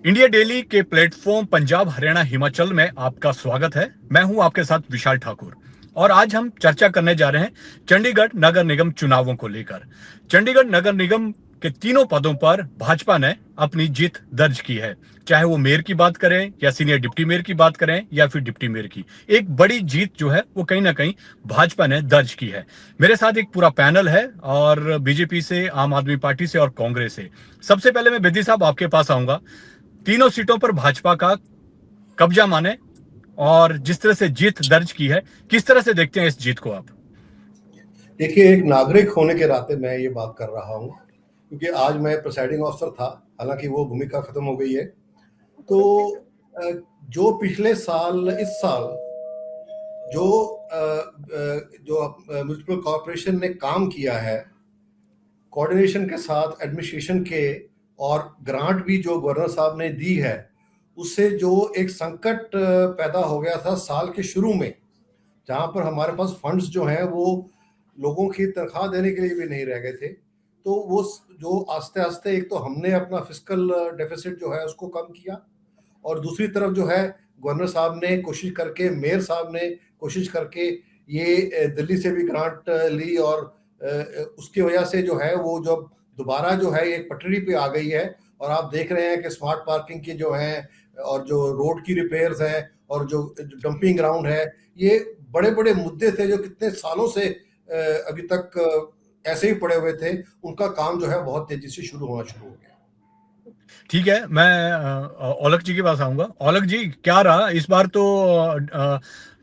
India daily के platform Punjab Haryana Himachal में आपका स्वागत है। मैं हूं आपके साथ विशाल ठाकुर और आज हम चर्चा करने जा रहे हैं चंडीगढ़ नगर निगम चुनावों को लेकर। चंडीगढ़ नगर निगम के तीनों पदों पर भाजपा ने अपनी जीत दर्ज की है, चाहे वो मेयर की बात करें या सीनियर डिप्टी मेयर की बात करें या फिर डिप्टी मेयर की। एक बड़ी जीत जो है वो कहीं ना कहीं भाजपा ने दर्ज की है। मेरे साथ एक पूरा पैनल है और बीजेपी से, आम आदमी पार्टी से और कांग्रेस से। सबसे पहले मैं बेदी साहब आपके पास आऊंगा। तीनों सीटों पर भाजपा का कब्जा माने और जिस तरह से जीत दर्ज की है, किस तरह से देखते हैं इस जीत को आप? देखिए, एक नागरिक होने के नाते मैं ये बात कर रहा हूँ, क्योंकि आज मैं प्रिसाइडिंग ऑफिसर था, हालांकि वो भूमिका खत्म हो गई है। तो जो पिछले साल इस साल जो म्यूनिसिपल कॉरपोरेशन ने काम किया है, कोऑर्डिनेशन के साथ एडमिनिस्ट्रेशन के, और ग्रांट भी जो गवर्नर साहब ने दी है, उससे जो एक संकट पैदा हो गया था साल के शुरू में, जहाँ पर हमारे पास फंड्स जो हैं वो लोगों की तनख्वाह देने के लिए भी नहीं रह गए थे। तो वो जो आस्ते आस्ते, एक तो हमने अपना फिस्कल डेफिसिट जो है उसको कम किया, और दूसरी तरफ जो है गवर्नर साहब ने कोशिश करके, मेयर साहब ने कोशिश करके ये दिल्ली से भी ग्रांट ली, और उसकी वजह से जो है वो जब दोबारा जो है एक पटरी पे आ गई है, और आप देख रहे हैं कि स्मार्ट पार्किंग की जो है, और जो रोड की रिपेयर्स हैं, और जो डंपिंग ग्राउंड है, ये बड़े बड़े मुद्दे थे जो कितने सालों से अभी तक ऐसे ही पड़े हुए थे। उनका काम जो है बहुत तेजी से शुरू होना शुरू हो गया। ठीक है, मैं औलख जी के पास आऊंगा। औलख जी, क्या रहा इस बार? तो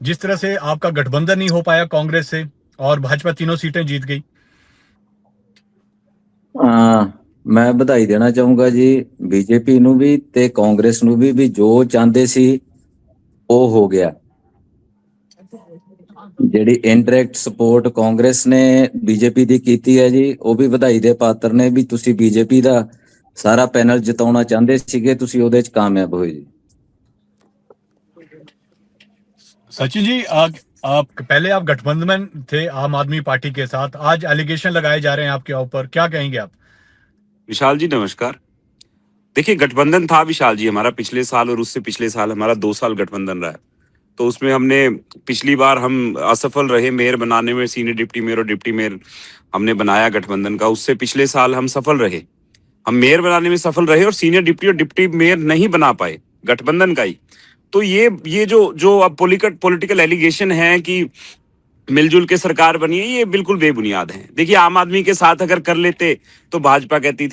जिस तरह से आपका गठबंधन नहीं हो पाया कांग्रेस से और भाजपा तीनों सीटें जीत गई। ਮੈਂ ਵਧਾਈ ਦੇਣਾ ਚਾਹੂੰਗਾ ਜੀ ਬੀਜੇਪੀ ਨੂੰ ਵੀ ਤੇ ਕਾਂਗਰਸ ਨੂੰ ਵੀ ਜੋ ਚਾਹੁੰਦੇ ਸੀ ਉਹ ਹੋ ਗਿਆ। ਜਿਹੜੀ ਇਨਡਾਇਰੈਕਟ ਸਪੋਰਟ ਕਾਂਗਰਸ ਨੇ ਬੀਜੇਪੀ ਦੀ ਕੀਤੀ ਹੈ ਜੀ, ਉਹ ਵੀ ਵਧਾਈ ਦੇ ਪਾਤਰ ਨੇ ਵੀ ਤੁਸੀਂ ਬੀਜੇਪੀ ਦਾ ਸਾਰਾ ਪੈਨਲ ਜਿਤਾਉਣਾ ਚਾਹੁੰਦੇ ਸੀਗੇ, ਤੁਸੀਂ ਉਹਦੇ 'ਚ ਕਾਮਯਾਬ ਹੋਏ ਜੀ। सचिन जी, आप पहले आप गठबंधन में थे आम आदमी पार्टी के साथ, आज एलिगेशन लगाए जा रहे हैं आपके ऊपर, क्या कहेंगे आप? विशाल जी नमस्कार। देखिए, गठबंधन था विशाल जी हमारा पिछले साल, और उससे पिछले साल हमारा 2 साल गठबंधन रहा है। तो उसमें हमने पिछली बार हम असफल रहे मेयर बनाने में, सीनियर डिप्टी मेयर और डिप्टी मेयर हमने बनाया गठबंधन का। उससे पिछले साल हम सफल रहे, हम मेयर बनाने में सफल रहे और सीनियर डिप्टी और डिप्टी मेयर नहीं बना पाए, गठबंधन का ही। तो ये जो अब पॉलिटिकल एलिगेशन है कि मिलजुल के सरकार बनी है, ये बिल्कुल बेबुनियाद है। देखिए, आम आदमी के साथ अगर कर लेते तो भाजपा कहती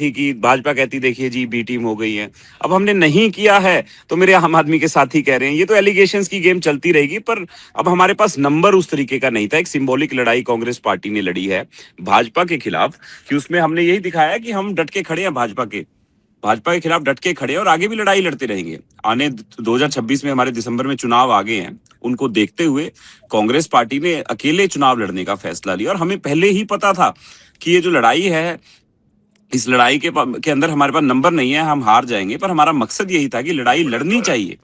देखिए जी बी टीम हो गई है। अब हमने नहीं किया है तो मेरे आम आदमी के साथ ही कह रहे हैं। ये तो एलिगेशंस की गेम चलती रहेगी, पर अब हमारे पास नंबर उस तरीके का नहीं था। एक सिंबॉलिक लड़ाई कांग्रेस पार्टी ने लड़ी है भाजपा के खिलाफ, कि उसमें हमने यही दिखाया कि हम डट के खड़े हैं, भाजपा के खिलाफ डट के खड़े हैं और आगे भी लड़ाई लड़ते रहेंगे। आने 2026 में हमारे दिसंबर में चुनाव आ गए हैं, उनको देखते हुए कांग्रेस पार्टी ने अकेले चुनाव लड़ने का फैसला लिया। और हमें पहले ही पता था कि ये जो लड़ाई है, इस लड़ाई के अंदर हमारे पास नंबर नहीं है, हम हार जाएंगे। पर हमारा मकसद यही था कि लड़ाई लड़नी चाहिए।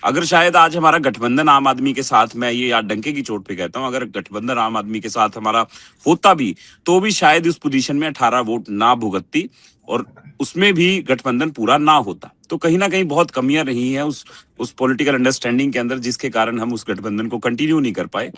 अगर शायद आज हमारा गठबंधन आम आदमी के साथ, मैं ये यार डंके की चोट पे कहता हूं, अगर गठबंधन आम आदमी के साथ हमारा होता भी, तो भी शायद इस पोजीशन में 18 वोट ना भुगतती और उसमें भी गठबंधन पूरा ना होता। तो कहीं ना कहीं बहुत कमियां रही हैं उस पॉलिटिकल अंडरस्टैंडिंग के अंदर, जिसके कारण हम उस गठबंधन को कंटिन्यू नहीं कर पाए।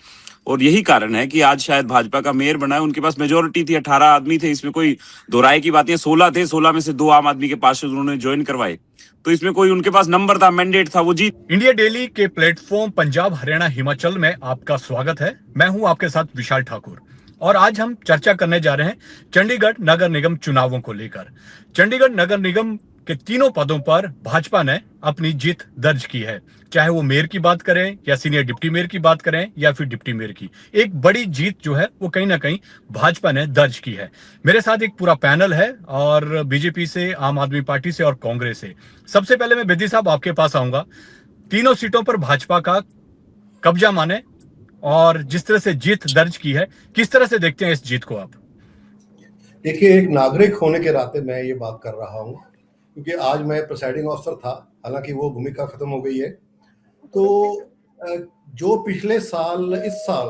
और यही कारण है कि आज शायद भाजपा का मेयर बना है, उनके पास मेजोरिटी थी, 18 आदमी थे, इसमें कोई दो राय की बात नहीं। 16 थे, 16 में से 2 आम आदमी के पास उन्होंने ज्वाइन करवाए, तो इसमें कोई उनके पास नंबर था, मैंडेट था, वो जीत। इंडिया डेली के प्लेटफॉर्म पंजाब हरियाणा हिमाचल में आपका स्वागत है। मैं हूं आपके साथ विशाल ठाकुर और आज हम चर्चा करने जा रहे हैं चंडीगढ़ नगर निगम चुनावों को लेकर। चंडीगढ़ नगर निगम के तीनों पदों पर भाजपा ने अपनी जीत दर्ज की है, चाहे वो मेयर की बात करें या सीनियर डिप्टी मेयर की बात करें या फिर डिप्टी मेयर की। एक बड़ी जीत जो है वो कहीं ना कहीं भाजपा ने दर्ज की है। मेरे साथ एक पूरा पैनल है और बीजेपी से, आम आदमी पार्टी से और कांग्रेस से। सबसे पहले मैं बेदी साहब आपके पास आऊंगा। तीनों सीटों पर भाजपा का कब्जा माने और जिस तरह से जीत दर्ज की है, किस तरह से देखते हैं इस जीत को आप? देखिए, एक नागरिक होने के नाते मैं ये बात कर रहा हूँ, क्योंकि आज मैं प्रिसाइडिंग ऑफिसर था, हालांकि वो भूमिका खत्म हो गई है। तो जो पिछले साल इस साल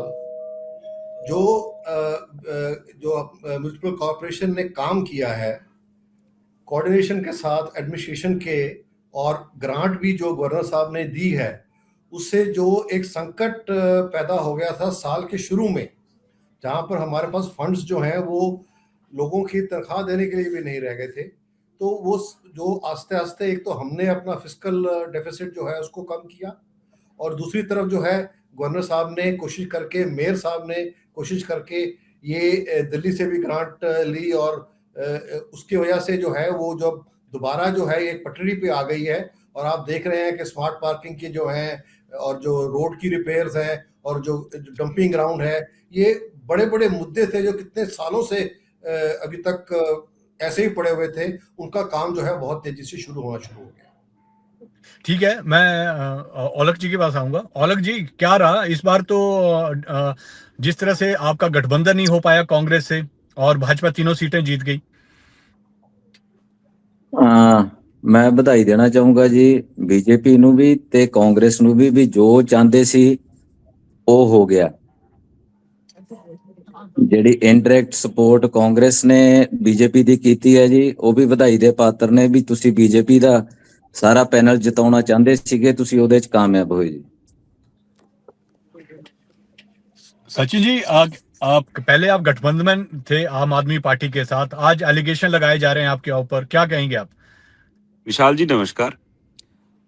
जो म्यूनिसिपल कॉरपोरेशन ने काम किया है, कोऑर्डिनेशन के साथ एडमिनिस्ट्रेशन के, और ग्रांट भी जो गवर्नर साहब ने दी है, उससे जो एक संकट पैदा हो गया था साल के शुरू में, जहां पर हमारे पास फंड्स जो हैं वो लोगों की तनख्वाह देने के लिए भी नहीं रह गए थे, तो वो जो आस्ते आस्ते एक तो हमने अपना फिस्कल डेफिसिट जो है उसको कम किया, और दूसरी तरफ जो है गवर्नर साहब ने कोशिश करके, मेयर साहब ने कोशिश करके ये दिल्ली से भी ग्रांट ली, और उसकी वजह से जो है वो जब दोबारा जो है एक पटरी पे आ गई है, और आप देख रहे हैं कि स्मार्ट पार्किंग की जो है, और जो रोड की रिपेयर्स हैं, और जो डंपिंग ग्राउंड है, ये बड़े बड़े मुद्दे थे जो कितने सालों से अभी तक ऐसे ही पड़े हुए थे, उनका काम जो है बहुत तेजी से शुरू होना शुरू हो गया। ठीक है, मैं औलख जी के पास आऊंगा। औलख जी, क्या रहा इस बार? तो जिस तरह से आपका गठबंधन नहीं हो पाया कांग्रेस से और भाजपा तीनों सीटें जीत गई। ਮੈਂ ਵਧਾਈ ਦੇਣਾ ਚਾਹੂੰਗਾ ਜੀ ਬੀਜੇਪੀ ਨੂੰ ਵੀ ਤੇ ਕਾਂਗਰਸ ਨੂੰ ਵੀ ਜੋ ਚਾਹੁੰਦੇ ਸੀ ਉਹ ਹੋ ਗਿਆ। ਜਿਹੜੀ ਇਨਡਾਇਰੈਕਟ ਸਪੋਰਟ ਕਾਂਗਰਸ ਨੇ ਬੀਜੇਪੀ ਦੀ ਕੀਤੀ ਹੈ ਜੀ, ਉਹ ਵੀ ਵਧਾਈ ਦੇ ਪਾਤਰ ਨੇ ਵੀ ਤੁਸੀਂ ਬੀਜੇਪੀ ਦਾ ਸਾਰਾ ਪੈਨਲ ਜਿਤਾਉਣਾ ਚਾਹੁੰਦੇ ਸੀਗੇ, ਤੁਸੀਂ ਉਹਦੇ 'ਚ ਕਾਮਯਾਬ ਹੋਏ ਜੀ। सचिन जी, आप पहले आप गठबंधन में थे आम आदमी पार्टी के साथ, आज एलिगेशन लगाए जा रहे हैं आपके ऊपर, क्या कहेंगे आप? विशाल जी नमस्कार।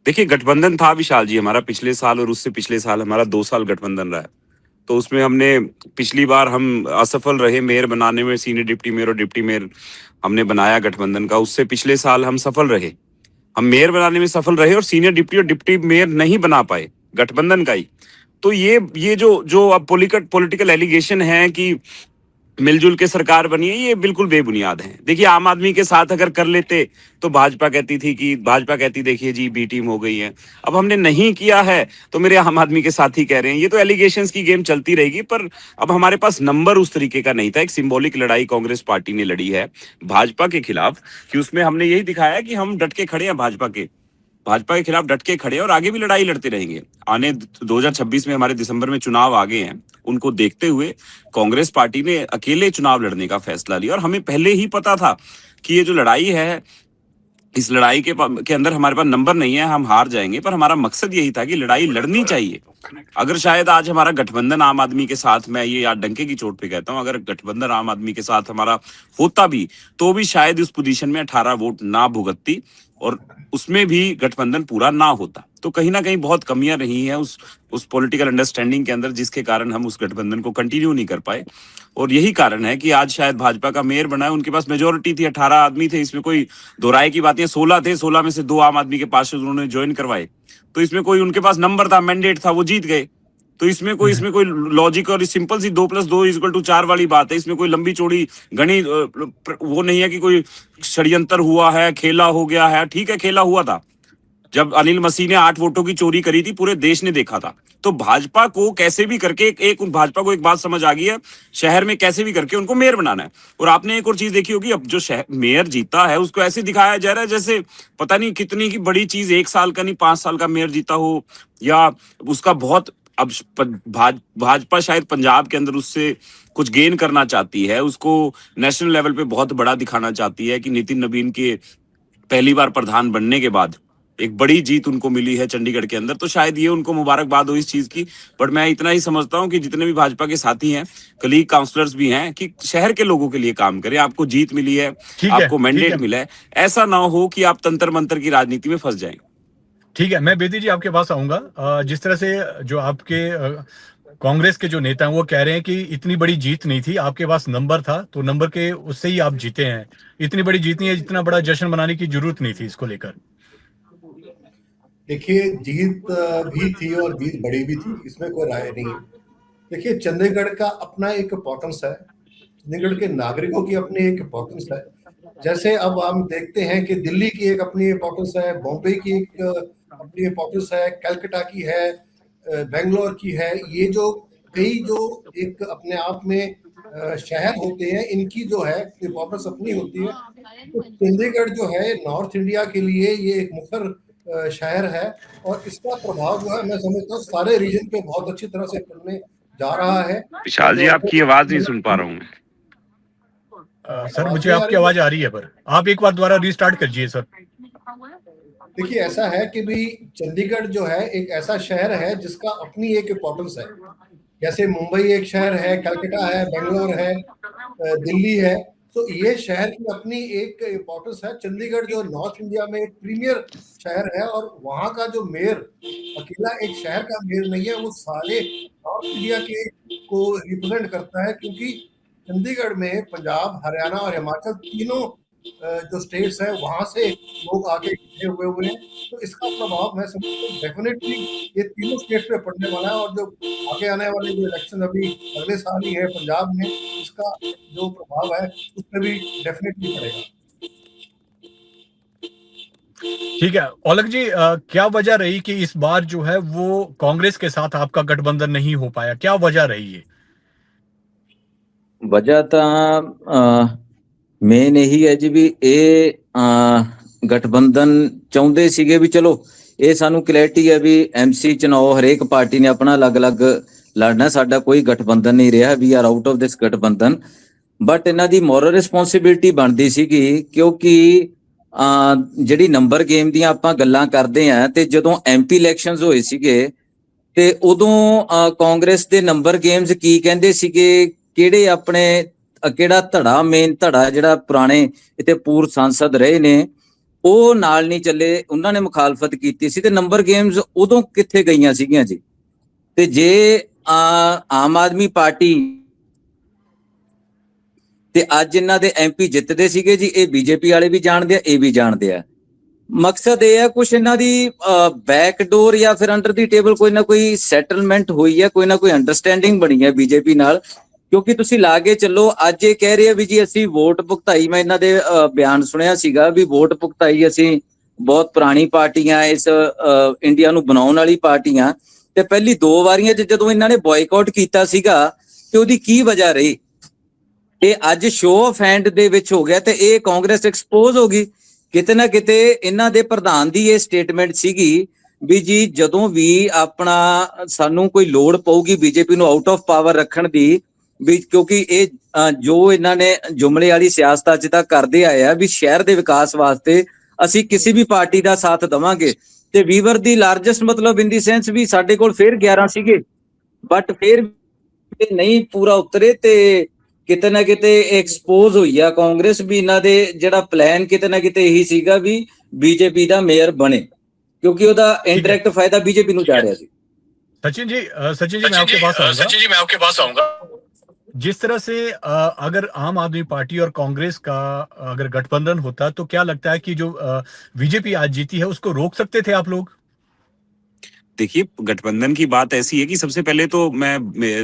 देखिए गठबंधन था विशाल जी हमारा पिछले साल और उससे पिछले साल हमारा 2 साल गठबंधन रहा है। तो उसमें हमने पिछली बार हम असफल रहे मेयर बनाने में, सीनियर डिप्टी मेयर और डिप्टी मेयर हमने बनाया गठबंधन का। उससे पिछले साल हम सफल रहे, हम मेयर बनाने में सफल रहे और सीनियर डिप्टी और डिप्टी मेयर नहीं बना पाए गठबंधन का ही। तो ये जो अब पॉलिटिकल एलिगेशन है कि मिलजुल के सरकार बनी है, ये बिल्कुल बेबुनियाद है। देखिए आम आदमी के साथ अगर कर लेते तो भाजपा कहती देखिए जी बी टीम हो गई है। अब हमने नहीं किया है तो मेरे आम आदमी के साथ ही कह रहे हैं। ये तो एलिगेशंस की गेम चलती रहेगी, पर अब हमारे पास नंबर उस तरीके का नहीं था। एक सिंबॉलिक लड़ाई कांग्रेस पार्टी ने लड़ी है भाजपा के खिलाफ, कि उसमें हमने यही दिखाया कि हम डट के खड़े हैं, भाजपा के खिलाफ डट के खड़े हैं और आगे भी लड़ाई लड़ते रहेंगे। आने 2026 में हमारे दिसंबर में चुनाव आ गए हैं, उनको देखते हुए कांग्रेस पार्टी ने अकेले चुनाव लड़ने का फैसला लिया। और हमें पहले ही पता था कि ये जो लड़ाई है, इस लड़ाई के अंदर हमारे पास नंबर नहीं है, हम हार जाएंगे। पर हमारा मकसद यही था कि लड़ाई लड़नी चाहिए। अगर शायद आज हमारा गठबंधन आम आदमी के साथ, मैं ये यार डंके की चोट पे कहता हूं, अगर गठबंधन आम आदमी के साथ हमारा होता भी तो भी शायद इस पोजीशन में 18 वोट ना भुगतती और उसमें भी गठबंधन पूरा ना होता। तो कहीं ना कहीं बहुत कमियां रही हैं उस पॉलिटिकल अंडरस्टैंडिंग के अंदर, जिसके कारण हम उस गठबंधन को कंटिन्यू नहीं कर पाए। और यही कारण है कि आज शायद भाजपा का मेयर बना है, उनके पास मेजोरिटी थी, 18 आदमी थे, इसमें कोई दो राय की बात नहीं। 16 थे, 16 में से 2 आम आदमी के पास उन्होंने ज्वाइन करवाए, तो इसमें कोई उनके पास नंबर था, मैंडेट था, वो जीत गए। तो इसमें कोई लॉजिक और सिंपल सी 2 + 2 = 4 वाली बात है। इसमें कोई लंबी चौड़ी घनी वो नहीं है कि कोई षड्यंत्र हुआ है, खेला हो गया है। ठीक है, खेला हुआ था जब अनिल मसीह ने 8 वोटों की चोरी करी थी, पूरे देश ने देखा था। तो भाजपा को कैसे भी करके भाजपा को एक बात समझ आ गई है, शहर में कैसे भी करके उनको मेयर बनाना है। और आपने एक और चीज देखी होगी, अब जो मेयर जीता है उसको ऐसे दिखाया जा रहा है जैसे पता नहीं कितनी की बड़ी चीज, 1 साल का नहीं 5 साल का मेयर जीता हो, या उसका बहुत। अब भाजपा शायद पंजाब के अंदर उससे कुछ गेन करना चाहती है, उसको नेशनल लेवल पे बहुत बड़ा दिखाना चाहती है कि नितिन नवीन के पहली बार प्रधान बनने के बाद एक बड़ी जीत उनको मिली है चंडीगढ़ के अंदर। तो शायद ये उनको मुबारकबाद हो इस चीज की। बट मैं इतना ही समझता हूं कि जितने भी भाजपा के साथी हैं, कलीग काउंसलर्स भी हैं, कि शहर के लोगों के लिए काम करें। आपको जीत मिली है, आपको मैंडेट मिला है, ऐसा ना हो कि आप तंत्र मंत्र की राजनीति में फंस जाएं। ठीक है, मैं बेदी जी आपके पास आऊंगा। जिस तरह से जो आपके कांग्रेस के जो नेता हैं वो कह रहे हैं कि इतनी बड़ी जीत नहीं थी, आपके पास नंबर था, तो नंबर के उससे ही आप जीते हैं। इतनी बड़ी जीत नहीं है, इतना बड़ा जश्न मनाने की जरूरत नहीं थी इसको लेकर। देखिए, जीत भी थी और जीत बड़ी भी थी, इसमें कोई राय नहीं है। देखिए, चंडीगढ़ का अपना एक इंपॉर्टेंस है, चंडीगढ़ के नागरिकों की अपनी एक इंपॉर्टेंस है। जैसे अब हम देखते हैं कि दिल्ली की एक अपनी इंपॉर्टेंस है, बॉम्बे की एक अपनी इंपॉर्टेंस है, कलकत्ता की है, बेंगलोर की है। ये जो कई जो एक अपने आप में शहर होते हैं, इनकी जो है इंपॉर्टेंस अपनी होती है। तो चंडीगढ़ जो है नॉर्थ इंडिया के लिए ये एक मुखर शहर है, और इसका प्रभाव जो है मैं समझता हूँ सारे रीजन पे बहुत अच्छी तरह से पड़ने जा रहा है। विशाल जी, आपकी आवाज नहीं सुन पा रहा हूँ मैं। सर, मुझे आपकी आवाज आ रही है, पर आप एक बार दोबारा रीस्टार्ट कीजिए सर। देखिए, ऐसा है कि भी चंडीगढ़ जो है एक ऐसा शहर है जिसका अपनी एक इम्पोर्टेंस है। जैसे मुंबई एक शहर है, कलकत्ता है, बेंगलोर है, दिल्ली है। तो ये शहर की अपनी एक इम्पोर्टेंस है। चंडीगढ़ जो नॉर्थ इंडिया में एक प्रीमियर शहर है, और वहाँ का जो मेयर अकेला एक शहर का मेयर नहीं है, वो सारे नॉर्थ इंडिया के को रिप्रेजेंट करता है, क्योंकि चंडीगढ़ में पंजाब, हरियाणा और हिमाचल तीनों जो स्टेट्स हैं वहाँ से लोग आके इकट्ठे हुए हैं। तो इसका प्रभाव मैं समझता हूँ डेफिनेटली ये तीनों स्टेट्स पे पड़ने वाला है, और जो आगे आने वाले जो इलेक्शन अभी अगले साल ही है पंजाब में, इसका जो प्रभाव है उस पर भी डेफिनेटली पड़ेगा। ठीक है औलख जी, क्या वजह रही कि इस बार जो है वो कांग्रेस के साथ आपका गठबंधन नहीं हो पाया? क्या वजह रही है? ਵਜ੍ਹਾ ਤਾਂ ਮੇਨ ਇਹੀ ਹੈ ਜੀ ਵੀ ਇਹ ਗਠਬੰਧਨ ਚਾਹੁੰਦੇ ਸੀਗੇ ਵੀ ਚਲੋ ਇਹ ਸਾਨੂੰ ਕਲੈਰਿਟੀ ਹੈ ਵੀ ਐਮਸੀ ਚੁਣਾਵ ਹਰੇਕ ਪਾਰਟੀ ਨੇ ਆਪਣਾ ਅਲੱਗ-ਅਲੱਗ ਲੜਨਾ, ਸਾਡਾ ਕੋਈ ਗਠਬੰਧਨ ਨਹੀਂ ਰਿਹਾ, we are out of this ਗਠਬੰਧਨ। ਬਟ ਇਹਨਾਂ ਦੀ ਮੋਰਲ ਰਿਸਪੌਂਸਿਬਿਲਟੀ ਬਣਦੀ ਸੀਗੀ, ਕਿਉਂਕਿ ਜਿਹੜੀ ਨੰਬਰ ਗੇਮ ਦੀਆਂ ਆਪਾਂ ਗੱਲਾਂ ਕਰਦੇ ਆਂ ਤੇ ਜਦੋਂ ਐਮਪੀ ਇਲੈਕਸ਼ਨਸ ਹੋਏ ਸੀਗੇ ਤੇ ਉਦੋਂ ਕਾਂਗਰਸ ਦੇ ਨੰਬਰ ਗੇਮਸ ਕੀ ਕਹਿੰਦੇ ਸੀਗੇ, ਕਿਹੜੇ ਆਪਣੇ ਕਿਹੜਾ ਧੜਾ, ਮੇਨ ਧੜਾ ਜਿਹੜਾ ਪੁਰਾਣੇ ਇੱਥੇ ਪੂਰਵ ਸੰਸਦ ਰਹੇ ਨੇ ਉਹ ਨਾਲ ਨਹੀਂ ਚੱਲੇ, ਉਹਨਾਂ ਨੇ ਮੁਖਾਲਫਤ ਕੀਤੀ ਸੀ ਤੇ ਨੰਬਰ ਗੇਮਸ ਉਦੋਂ ਕਿੱਥੇ ਗਈਆਂ ਸੀਗੀਆਂ ਜੀ। ਤੇ ਜੇ ਆਮ ਆਦਮੀ ਪਾਰਟੀ ਤੇ ਅੱਜ ਇਹਨਾਂ ਦੇ ਐਮਪੀ ਜਿੱਤਦੇ ਸੀਗੇ ਜੀ, ਇਹ ਬੀਜੇਪੀ ਵਾਲੇ ਵੀ ਜਾਣਦੇ ਆ, ਇਹ ਵੀ ਜਾਣਦੇ ਆ। ਮਕਸਦ ਇਹ ਹੈ ਕੁਛ ਇਹਨਾਂ ਦੀ ਬੈਕਡੋਰ ਜਾਂ ਫਿਰ ਅੰਡਰ ਦੀ ਟੇਬਲ ਕੋਈ ਨਾ ਕੋਈ ਸੈਟਲਮੈਂਟ ਹੋਈ ਹੈ, ਕੋਈ ਨਾ ਕੋਈ ਅੰਡਰਸਟੈਂਡਿੰਗ ਬਣੀ ਹੈ ਬੀਜੇਪੀ ਨਾਲ। ਕਿਉਂਕਿ ਤੁਸੀਂ ਲਾ ਕੇ ਚੱਲੋ, ਅੱਜ ਇਹ ਕਹਿ ਰਹੇ ਆ ਵੀ ਜੀ ਅਸੀਂ ਵੋਟ ਭੁਗਤਾਈ, ਮੈਂ ਇਹਨਾਂ ਦੇ ਬਿਆਨ ਸੁਣਿਆ ਸੀਗਾ ਵੀ ਵੋਟ ਭੁਗਤਾਈ, ਅਸੀਂ ਬਹੁਤ ਪੁਰਾਣੀ ਪਾਰਟੀਆਂ, ਇਸ ਇੰਡੀਆ ਨੂੰ ਬਣਾਉਣ ਵਾਲੀ ਪਾਰਟੀਆਂ। ਤੇ ਪਹਿਲੀ 2 ਵਾਰੀਆਂ 'ਚ ਜਦੋਂ ਇਹਨਾਂ ਨੇ ਬॉयਕਾਟ ਕੀਤਾ ਸੀਗਾ ਤੇ ਉਹਦੀ ਕੀ ਵਜ੍ਹਾ ਰਹੀ, ਇਹ ਅੱਜ ਸ਼ੋਅ ਆਫ ਹੈਂਡ ਦੇ ਵਿੱਚ ਹੋ ਗਿਆ ਤੇ ਇਹ ਕਾਂਗਰਸ ਐਕਸਪੋਜ਼ ਹੋ ਗਈ। ਕਿਤੇ ਨਾ ਕਿਤੇ ਇਹਨਾਂ ਦੇ ਪ੍ਰਧਾਨ ਦੀ ਇਹ ਸਟੇਟਮੈਂਟ ਸੀਗੀ ਵੀ ਜੀ ਜਦੋਂ ਵੀ ਆਪਣਾ ਸਾਨੂੰ ਕੋਈ ਲੋੜ ਪਊਗੀ ਬੀਜੇਪੀ ਨੂੰ ਆਊਟ ਆਫ ਪਾਵਰ ਰੱਖਣ ਦੀ, ਵੀ ਕਿਉਂਕਿ ਇਹ ਜੋ ਇਹਨਾਂ ਨੇ ਜੁਮਲੇ ਵਾਲੀ ਸਿਆਸਤ ਅੱਜ ਤੱਕ ਕਰਦੇ ਆਏ ਆ ਵੀ ਸ਼ਹਿਰ ਦੇ ਵਿਕਾਸ ਵਾਸਤੇ ਅਸੀਂ ਕਿਸੇ ਵੀ ਪਾਰਟੀ ਦਾ ਸਾਥ ਦੇਵਾਂਗੇ। ਤੇ ਵੀਵਰ ਦੀ ਲਾਰਜੈਸਟ ਮਤਲਬ ਇਨ ਦੀ ਸੈਂਸ ਵੀ ਸਾਡੇ ਕੋਲ ਫਿਰ 11 ਸੀਗੇ, ਬਟ ਫਿਰ ਨਹੀਂ ਪੂਰਾ ਉਤਰੇ ਤੇ ਕਿਤੇ ਨਾ ਕਿਤੇ ਐਕਸਪੋਜ਼ ਹੋਈ ਆ ਕਾਂਗਰਸ ਵੀ ਇਹਨਾਂ ਦੇ ਜਿਹੜਾ ਪਲਾਨ ਕਿਤੇ ਨਾ ਕਿਤੇ ਇਹੀ ਸੀਗਾ ਵੀ ਬੀਜੇਪੀ ਦਾ ਮੇਅਰ ਬਣੇ, ਕਿਉਂਕਿ ਉਹਦਾ ਇਨਡਾਇਰੈਕਟ ਫਾਇਦਾ बीजेपी ਨੂੰ ਜਾ ਰਿਹਾ ਸੀ। सचिन जी, मैं आपके पास आऊंगा। जिस तरह से अगर आम आदमी पार्टी और कांग्रेस का अगर गठबंधन होता तो क्या लगता है कि जो बीजेपी आज जीती है उसको रोक सकते थे आप लोग? देखिए, गठबंधन की बात ऐसी है कि सबसे पहले तो मैं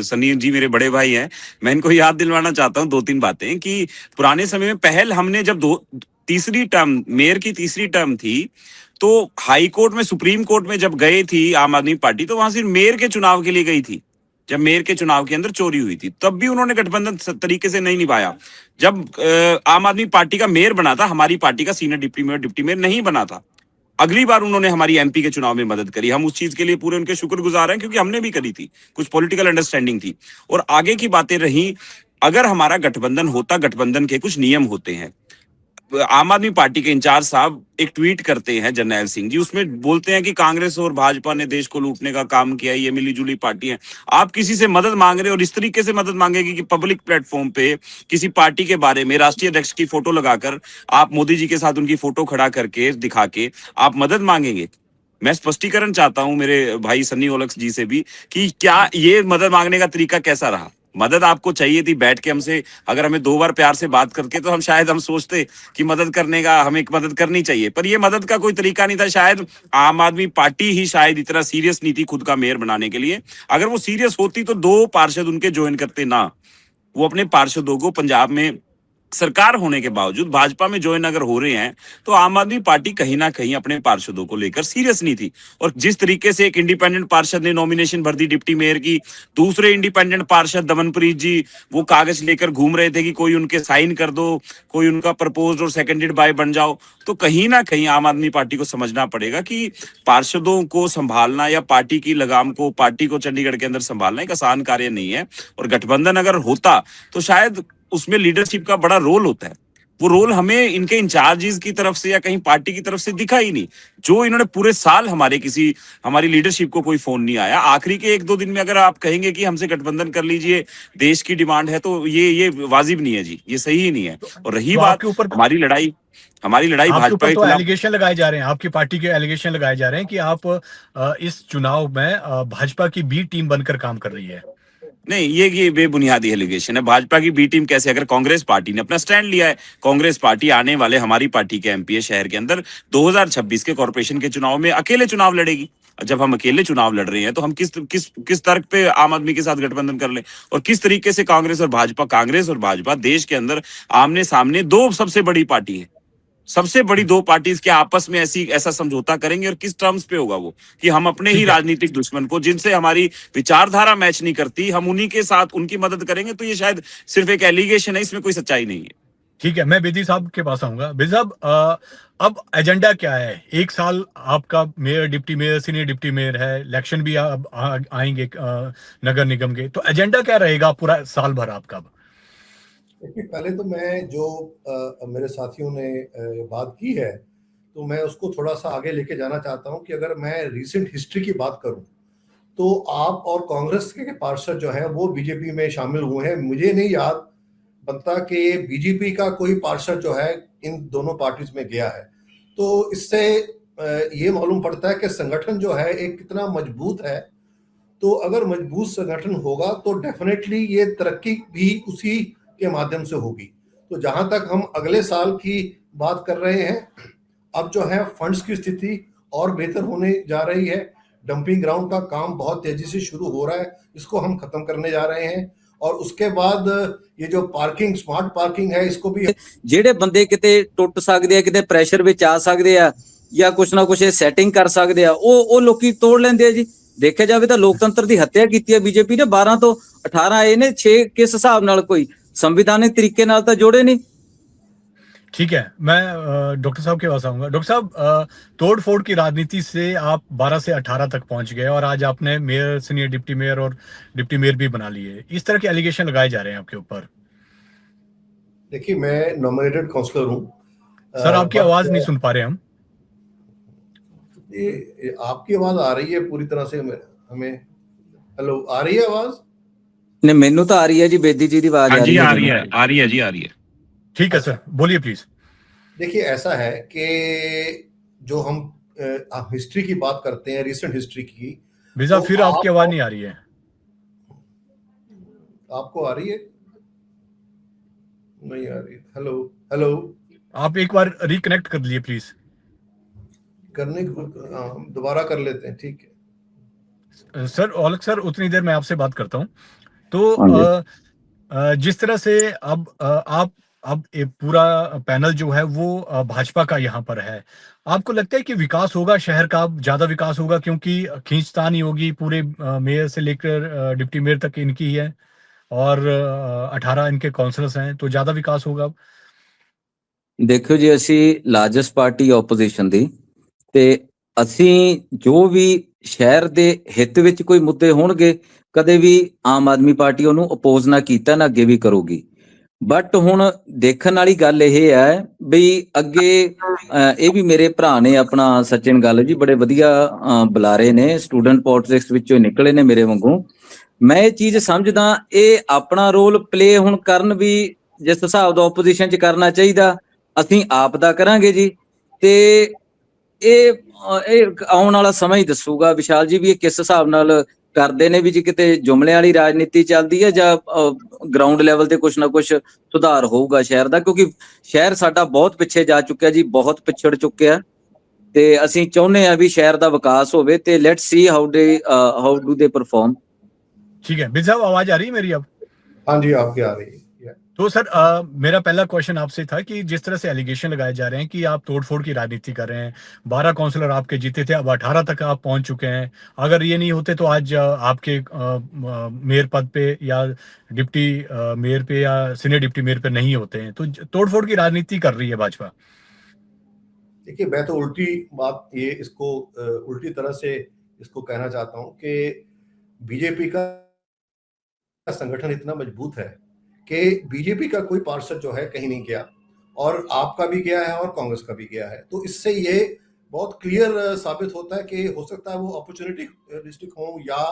सनी जी मेरे बड़े भाई हैं, मैं इनको याद दिलवाना चाहता हूँ 2-3 बातें कि पुराने समय में पहल हमने जब तीसरी टर्म, मेयर की तीसरी टर्म थी, तो हाई कोर्ट में, सुप्रीम कोर्ट में जब गई थी आम आदमी पार्टी, तो वहां सिर्फ मेयर के चुनाव के लिए गई थी। जब मेयर के चुनाव के अंदर चोरी हुई थी तब भी उन्होंने गठबंधन तरीके से नहीं निभाया। जब आम आदमी पार्टी का मेयर बना था, हमारी पार्टी का सीनियर डिप्टी मेयर नहीं बना था। अगली बार उन्होंने हमारी एमपी के चुनाव में मदद करी, हम उस चीज के लिए पूरे उनके शुक्रगुजार हैं, क्योंकि हमने भी करी थी, कुछ पॉलिटिकल अंडरस्टैंडिंग थी। और आगे की बातें रही, अगर हमारा गठबंधन होता, गठबंधन के कुछ नियम होते हैं। आम आदमी पार्टी के इंचार्ज साहब एक ट्वीट करते हैं, जरनैल सिंह जी, उसमें बोलते हैं कि कांग्रेस और भाजपा ने देश को लूटने का काम किया, ये मिलीजुली पार्टी है। आप किसी से मदद मांग रहे हो और इस तरीके से मदद मांगेगी कि पब्लिक प्लेटफॉर्म पे किसी पार्टी के बारे में राष्ट्रीय अध्यक्ष की फोटो लगाकर, आप मोदी जी के साथ उनकी फोटो खड़ा करके दिखा के आप मदद मांगेंगे। मैं स्पष्टीकरण चाहता हूं मेरे भाई सन्नी ओलख जी से भी कि क्या ये मदद मांगने का तरीका कैसा रहा। मदद आपको चाहिए थी बैठ के हमसे, अगर हमें 2 बार प्यार से बात करके तो हम शायद हम सोचते कि मदद करने का, हमें मदद करनी चाहिए, पर ये मदद का कोई तरीका नहीं था। शायद आम आदमी पार्टी ही शायद इतना सीरियस नहीं थी खुद का मेयर बनाने के लिए। अगर वो सीरियस होती तो 2 पार्षद उनके ज्वाइन करते ना, वो अपने पार्षदों को पंजाब में सरकार होने के बावजूद भाजपा में ज्वाइन अगर हो रहे हैं, तो आम आदमी पार्टी कहीं ना कहीं अपने पार्षदों को लेकर सीरियस नहीं थी। और जिस तरीके से एक इंडिपेंडेंट पार्षद ने नॉमिनेशन भर दी डिप्टी मेयर की, दूसरे इंडिपेंडेंट पार्षद दमनप्रीत जी वो कागज लेकर घूम रहे थे कि कोई उनके साइन कर दो, कोई उनका प्रपोज्ड और सेकेंडेड बाय बन जाओ, तो कहीं ना कहीं आम आदमी पार्टी को समझना पड़ेगा कि पार्षदों को संभालना या पार्टी की लगाम को, पार्टी को चंडीगढ़ के अंदर संभालना एक आसान कार्य नहीं है। और गठबंधन अगर होता तो शायद उसमें लीडरशिप का बड़ा रोल होता है। वो रोल हमें इनके इंचार्जेस की तरफ से या कहीं पार्टी की तरफ से दिखा ही नहीं। जो इन्होंने पूरे साल हमारी लीडरशिप को कोई फोन नहीं आया। आखिरी के 1-2 दिन में अगर आप कहेंगे कि हमसे गठबंधन कर लीजिए, देश की डिमांड है, तो ये वाजिब नहीं है जी, ये सही ही नहीं है। और रही तो बात हमारी लड़ाई आपके भाजपा ऊपर के तो खिलाफ। एलिगेशन लगाए जा रहे हैं, आपकी पार्टी के एलिगेशन लगाए जा रहे हैं कि आप इस चुनाव में भाजपा की बी टीम बनकर काम कर रही है। नहीं, ये बेबुनियादी एलिगेशन है। भाजपा की बी टीम कैसे? अगर कांग्रेस पार्टी ने अपना स्टैंड लिया है, कांग्रेस पार्टी आने वाले हमारी पार्टी के एमपी है शहर के अंदर 2026 के कॉर्पोरेशन के चुनाव में अकेले चुनाव लड़ेगी। जब हम अकेले चुनाव लड़ रहे हैं तो हम किस तर्क पे आम आदमी के साथ गठबंधन कर लें? और किस तरीके से कांग्रेस और भाजपा देश के अंदर आमने सामने दो सबसे बड़ी पार्टी है। सबसे बड़ी दो पार्टीज के आपस में ऐसा समझौता करेंगे, और किस टर्म्स पे होगा वो? कि हम अपने ही ठीक है, राजनीतिक दुश्मन को, जिनसे हमारी विचारधारा मैच नहीं करती, हम उन्हीं के साथ उनकी मदद करेंगे। तो ये शायद सिर्फ एक एलिगेशन है, इसमें कोई सच्चाई नहीं है। ठीक है, मैं बेदी साहब के पास आऊंगा। बेदी साहब, अब एजेंडा क्या है? 1 साल आपका mayor, deputy mayor, senior deputy mayor है, इलेक्शन भी अब आएंगे नगर निगम के, तो एजेंडा क्या रहेगा पूरा साल भर आपका अब? देखिए, पहले तो मैं जो मेरे साथियों ने बात की है, तो मैं उसको थोड़ा सा आगे लेके जाना चाहता हूं कि अगर मैं रीसेंट हिस्ट्री की बात करूं, तो आप और कांग्रेस के पार्षद जो है वो बीजेपी में शामिल हुए हैं। मुझे नहीं याद बनता कि बीजेपी का कोई पार्षद जो है इन दोनों पार्टीज में गया है। तो इससे ये मालूम पड़ता है कि संगठन जो है एक कितना मजबूत है। तो अगर मजबूत संगठन होगा तो डेफिनेटली ये तरक्की भी उसी के माध्यम से होगी। तो जहां तक हम अगले साल की बात कर रहे हैं, अब जो है फंड्स की स्थिति और बेहतर होने जा रही है। डंपिंग ग्राउंड का काम बहुत तेजी से शुरू हो रहा है, इसको हम खत्म करने जा रहे हैं। और उसके बाद ये जो पार्किंग, स्मार्ट पार्किंग है, इसको भी ਜਿਹੜੇ ਬੰਦੇ ਕਿਤੇ ਟੁੱਟ ਸਕਦੇ ਆ, ਕਿਤੇ ਪ੍ਰੈਸ਼ਰ ਵਿੱਚ ਆ ਸਕਦੇ ਆ, ਜਾਂ ਕੁਛ ਨਾ ਕੁਛ ਇਹ ਸੈਟਿੰਗ ਕਰ ਸਕਦੇ ਆ, ਉਹ ਲੋਕੀ ਤੋੜ ਲੈਂਦੇ ਆ ਜੀ। ਦੇਖਿਆ ਜਾਵੇ ਤਾਂ ਲੋਕਤੰਤਰ ਦੀ ਹੱਤਿਆ ਕੀਤੀ ਹੈ ਬੀਜੇਪੀ ਨੇ। 12 ਤੋਂ 18 ਆਏ ਨੇ, 6 ਕਿਸ ਹਿਸਾਬ ਨਾਲ? ਕੋਈ ਸੰਵਿਧਾਨਿਕ ਤਰੀਕੇ ਨਾਲ ਤਾਂ ਜੋੜੇ ਨਹੀਂ। ठीक है, मैं डॉक्टर साहब के पास आऊंगा। डॉक्टर साहब, तोड़ फोड़ की राजनीति से आप 12 से 18 तक पहुंच गए और आज आपने मेयर, सीनियर डिप्टी मेयर और डिप्टी मेयर भी बना लिए। इस तरह के एलिगेशन लगाए जा रहे हैं आपके ऊपर। देखिए, मैं नॉमिनेटेड काउंसलर हूँ। सर, आपकी आवाज नहीं सुन पा रहे हम। ये आपकी आवाज आ रही है पूरी तरह से हमें? हेलो, आ रही है आवाज? ਨੇ ਮੈਨੂੰ ਤਾਂ ਆ ਰਹੀ ਹੈ ਜੀ, ਬੇਦੀ ਜੀ ਦੀ आवाज हाँ आ जी, रही है आ जी। रही है, आ रही है जी, आ रही है। ठीक है सर, बोलिए प्लीज। देखिए, ऐसा है कि जो हम हिस्ट्री की बात करते हैं, रिसेंट हिस्ट्री की, विजा, तो फिर आपकी आवाज नहीं आ रही है। आपको आ रही है? नहीं आ रही। हेलो हेलो, आप एक बार रिकनेक्ट कर लिए प्लीज। करने दोबारा कर लेते हैं, ठीक है। सर, औलख सर, उतनी देर मैं आपसे बात करता हूँ। तो हाँ जी। जिस तरह से आप अब एक पूरा पैनल जो है वो भाजपा का यहाँ पर है, आपको लगता है कि विकास होगा शहर का? अब ज्यादा विकास होगा क्योंकि खींचतानी होगी पूरे मेयर से लेकर डिप्टी मेयर तक इनकी ही है, और 18 इनके काउंसलर्स हैं, तो ज्यादा विकास होगा अब। ਦੇਖਿਓ ਜੀ, ਅਸੀਂ ਲਾਰਜੈਸਟ ਪਾਰਟੀ ਆਪੋਜੀਸ਼ਨ ਦੀ, ਤੇ ਅਸੀਂ ਜੋ ਵੀ ਸ਼ਹਿਰ ਦੇ ਹਿੱਤ ਵਿੱਚ ਕੋਈ ਮੁੱਦੇ ਹੋਣਗੇ, ਕਦੇ ਵੀ ਆਮ ਆਦਮੀ ਪਾਰਟੀ ਉਹਨੂੰ ਅਪੋਜ਼ ਨਾ ਕੀਤਾ, ਨਾ ਅੱਗੇ ਵੀ ਕਰੂਗੀ। ਬਟ ਹੁਣ ਦੇਖਣ ਵਾਲੀ ਗੱਲ ਇਹ ਹੈ ਵੀ ਅੱਗੇ ਇਹ ਵੀ ਮੇਰੇ ਭਰਾ ਨੇ, ਆਪਣਾ ਸਚਿਨ ਗੱਲ ਜੀ, ਬੜੇ ਵਧੀਆ ਬੁਲਾਰੇ ਨੇ, ਸਟੂਡੈਂਟ ਪੋਲਿਟਿਕਸ ਵਿੱਚੋਂ ਹੀ ਨਿਕਲੇ ਨੇ ਮੇਰੇ ਵਾਂਗੂ। ਮੈਂ ਇਹ ਚੀਜ਼ ਸਮਝਦਾ, ਇਹ ਆਪਣਾ ਰੋਲ ਪਲੇ ਹੁਣ ਕਰਨ ਵੀ ਜਿਸ ਹਿਸਾਬ ਦਾ ਆਪੋਜੀਸ਼ਨ 'ਚ ਕਰਨਾ ਚਾਹੀਦਾ, ਅਸੀਂ ਆਪ ਦਾ ਕਰਾਂਗੇ ਜੀ। ਤੇ ਇਹ ਆਉਣ ਵਾਲਾ ਸਮਾਂ ਹੀ ਦੱਸੂਗਾ ਵਿਸ਼ਾਲ ਜੀ ਵੀ ਇਹ ਕਿਸ ਹਿਸਾਬ ਨਾਲ ਕਰਦੇ ਨੇ, ਵੀ ਜੀ ਕਿਤੇ ਜੁਮਲਿਆਂ ਵਾਲੀ ਰਾਜਨੀਤੀ ਚੱਲਦੀ ਹੈ ਜਾਂ ਗਰਾਊਂਡ ਲੈਵਲ ਤੇ ਕੁਛ ਨਾ ਕੁਛ ਸੁਧਾਰ ਹੋਊਗਾ ਸ਼ਹਿਰ ਦਾ। ਕਿਉਂਕਿ ਸ਼ਹਿਰ ਸਾਡਾ ਬਹੁਤ ਪਿੱਛੇ ਜਾ ਚੁੱਕਿਆ ਜੀ, ਬਹੁਤ ਪਿਛੜ ਚੁੱਕਿਆ, ਤੇ ਅਸੀਂ ਚਾਹੁੰਦੇ ਆ ਵੀ ਸ਼ਹਿਰ ਦਾ ਵਿਕਾਸ ਹੋਵੇ। ਤੇ ਲੈਟਸ ਸੀ ਹਾਊ ਡੂ ਦੇ परफॉर्म। ठीक है, बिल साहब, आवाज आ रही है मेरी अब? हाँ जी, आपकी आ रही है। तो सर, मेरा पहला क्वेश्चन आपसे था कि जिस तरह से एलिगेशन लगाए जा रहे हैं कि आप तोड़फोड़ की राजनीति कर रहे हैं, 12 काउंसलर आपके जीते थे, अब 18 तक आप पहुंच चुके हैं। अगर ये नहीं होते तो आज आपके मेयर पद पे या डिप्टी मेयर पे या सीनियर डिप्टी मेयर पे नहीं होते हैं। तो तोड़फोड़ की राजनीति कर रही है भाजपा। देखिए, मैं तो उल्टी बात ये इसको उल्टी तरह से इसको कहना चाहता हूँ कि बीजेपी का संगठन इतना मजबूत है कि बीजेपी का कोई पार्षद जो है कहीं नहीं गया। और आपका भी गया है और कांग्रेस का भी गया है। तो इससे ये बहुत क्लियर साबित होता है कि हो सकता है वो अपॉर्चुनिटी हो या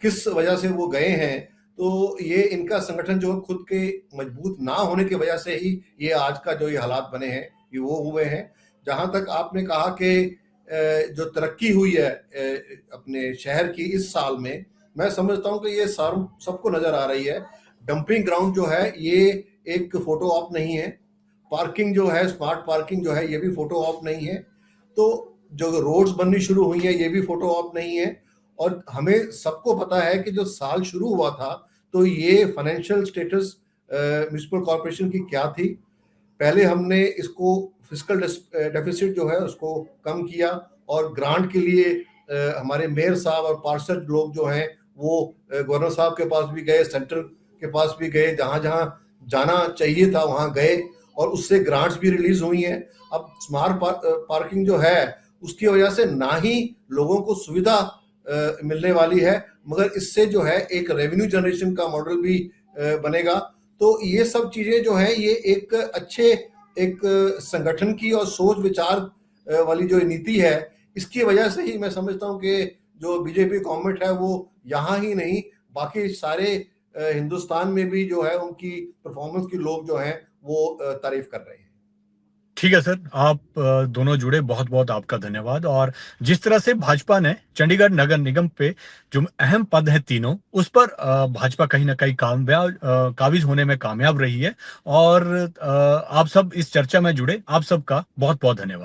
किस वजह से वो गए हैं। तो ये इनका संगठन जो खुद के मजबूत ना होने की वजह से ही ये आज का जो ये हालात बने हैं ये वो हुए हैं। जहां तक आपने कहा कि जो तरक्की हुई है अपने शहर की इस साल में, मैं समझता हूं कि ये सबको नजर आ रही है। डंपिंग ग्राउंड जो है ये एक फोटो ऑप नहीं है, पार्किंग जो है स्मार्ट पार्किंग जो है ये भी फोटो ऑप नहीं है, तो जो रोड्स बननी शुरू हुई है ये भी फोटो ऑप नहीं है। और हमें सबको पता है कि जो साल शुरू हुआ था तो ये फाइनेंशियल स्टेटस म्युनिसिपल कॉर्पोरेशन की क्या थी। पहले हमने इसको फिस्कल डेफिसिट जो है उसको कम किया और ग्रांट के लिए हमारे मेयर साहब और पार्षद लोग जो हैं वो गवर्नर साहब के पास भी गए, सेंटर के पास भी गए, जहां जहां जाना चाहिए था वहां गए और उससे ग्रांट्स भी रिलीज हुई हैं। अब स्मार्ट पार्किंग जो है उसकी वजह से ना ही लोगों को सुविधा मिलने वाली है, मगर इससे जो है एक रेवेन्यू जनरेशन का मॉडल भी बनेगा। तो ये सब चीजें जो है ये एक अच्छे एक संगठन की और सोच विचार वाली जो नीति है इसकी वजह से ही मैं समझता हूँ कि जो बीजेपी गवर्नमेंट है वो यहाँ ही नहीं बाकी सारे हिंदुस्तान में भी जो है उनकी परफॉर्मेंस की लोग जो हैं वो तारीफ कर रहे हैं। ठीक है सर, आप दोनों जुड़े, बहुत बहुत आपका धन्यवाद। और जिस तरह से भाजपा ने चंडीगढ़ नगर निगम पे जो अहम पद है तीनों, उस पर भाजपा कहीं ना कहीं काबिज होने में कामयाब रही है। और आप सब इस चर्चा में जुड़े, आप सबका बहुत बहुत धन्यवाद।